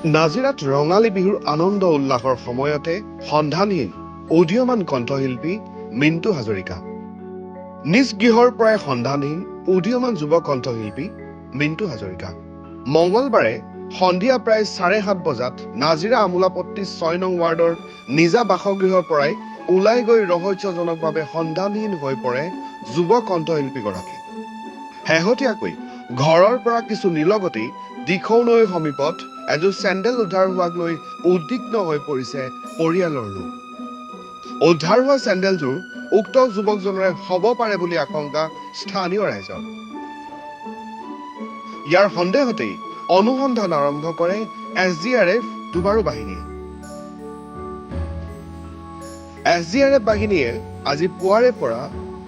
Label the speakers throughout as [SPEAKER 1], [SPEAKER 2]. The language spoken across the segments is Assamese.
[SPEAKER 1] নাজিৰাত ৰঙালী বিহুৰ আনন্দ উল্লাসৰ সময়তে সন্ধানহীন উদীয়মান কণ্ঠশিল্পী মিণ্টু হাজৰিকা। নিজ গৃহৰ পৰাই সন্ধানহীন উদীয়মান যুৱ কণ্ঠশিল্পী মিণ্টু হাজৰিকা। মঙলবাৰে সন্ধিয়া প্ৰায় 7:30 বজাত নাজিৰা আমোলাপট্টি 6 নং ৱাৰ্ডৰ নিজা বাসগৃহৰ পৰাই ওলাই গৈ ৰহস্যজনকভাৱে সন্ধানহীন হৈ পৰে যুৱ কণ্ঠশিল্পীগৰাকী। শেহতীয়াকৈ ঘৰৰ পৰা কিছু নিলগতেই দিখৌ নৈৰ সমীপত এযোৰ চেণ্ডেল উদ্ধাৰ হোৱাক লৈ উদ্বিগ্ন হৈ পৰিছে পৰিয়ালৰ লোক। উদ্ধাৰ হোৱা চেণ্ডেলযোৰ উক্ত যুৱকজনৰে হ'ব পাৰে বুলি আশংকা স্থানীয় ৰাইজৰ। ইয়াৰ সন্দেহতেই অনুসন্ধান আৰম্ভ কৰে SDRF দুবাৰু বাহিনীয়ে। SDRF বাহিনীয়ে আজি পুৱাৰে পৰা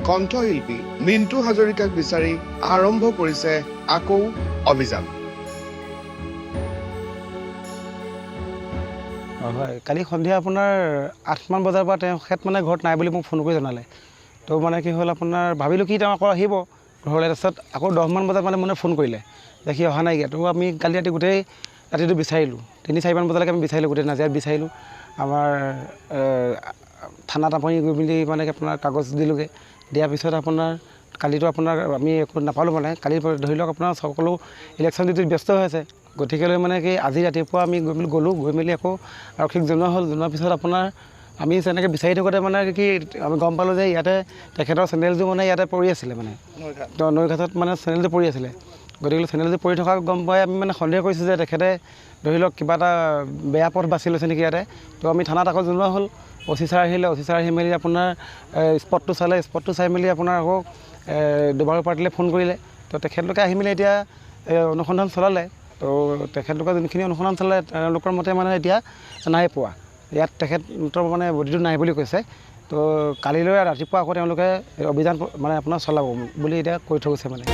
[SPEAKER 1] কণ্ঠশিল্পী মিণ্টু হাজৰিকাক বিচাৰি আৰম্ভ কৰিছে আকৌ অভিযান।
[SPEAKER 2] হয়, কালি সন্ধিয়া আপোনাৰ 8মান বজাৰ পৰা তেখেত মানে ঘৰত নাই বুলি মোক ফোন কৰি জনালে। তো মানে কি হ'ল আপোনাৰ ভাবিলোঁ কি তেওঁ আকৌ আহিব ঘৰলৈ। তাৰপিছত আকৌ 10মান বজাত মানে ফোন কৰিলে যে সি অহা নাইকিয়া। তো আমি কালি ৰাতি গোটেই ৰাতিটো বিচাৰিলোঁ, 3-4মান বজালৈকে আমি বিচাৰিলোঁ, গোটেই নাজিৰাত বিচাৰিলোঁ। আমাৰ থানাত আপুনি গৈ মেলি মানে আপোনাৰ কাগজ দিলোঁগৈ। দিয়াৰ পিছত আপোনাৰ কালিতো আপোনাৰ আমি একো নাপালোঁ। মানে কালি ধৰি লওক আপোনাৰ সকলো ইলেকশ্যন ডিউটিত ব্যস্ত হৈ আছে। গতিকেলৈ মানে কি আজি ৰাতিপুৱা আমি গৈ মেলি আকৌ আৰক্ষীক জনোৱা হ'ল। জনোৱাৰ পিছত আপোনাৰ আমি তেনেকৈ বিচাৰি থাকোঁতে মানে কি আমি গম পালোঁ যে ইয়াতে তেখেতৰ চেণ্ডেলযোৰ মানে ইয়াতে পৰি আছিলে, মানে নৈঘাটত মানে চেণ্ডেলযোৰ পৰি আছিলে। গতিকে চেণ্ডেলযোৰ পৰি থকা গম পাই আমি মানে সন্দেহ কৰিছোঁ যে তেখেতে ধৰি লওক কিবা এটা বেয়া পথ বাছি লৈছে নেকি ইয়াতে। তো আমি থানাত আকৌ জনোৱা হ'ল। OC ছাৰ আহিলে, OC ছাৰ আহি মেলি আপোনাৰ স্পটটো চালে। স্পটটো চাই মেলি আপোনাৰ আকৌ দুবাৰু পাৰ্টিলৈ ফোন কৰিলে। তো তেখেতলোকে আহি মেলি এতিয়া অনুসন্ধান চলালে। তো তেখেতলোকে যোনখিনি অনুসন্ধান চলালে তেওঁলোকৰ মতে মানে এতিয়া নাই পোৱা। ইয়াত তেখেতৰ মানে বডিটো নাই বুলি কৈছে। তো কালিলৈ ৰাতিপুৱা আকৌ তেওঁলোকে অভিযান মানে আপোনাৰ চলাব বুলি এতিয়া কৈ থৈ গৈছে মানে।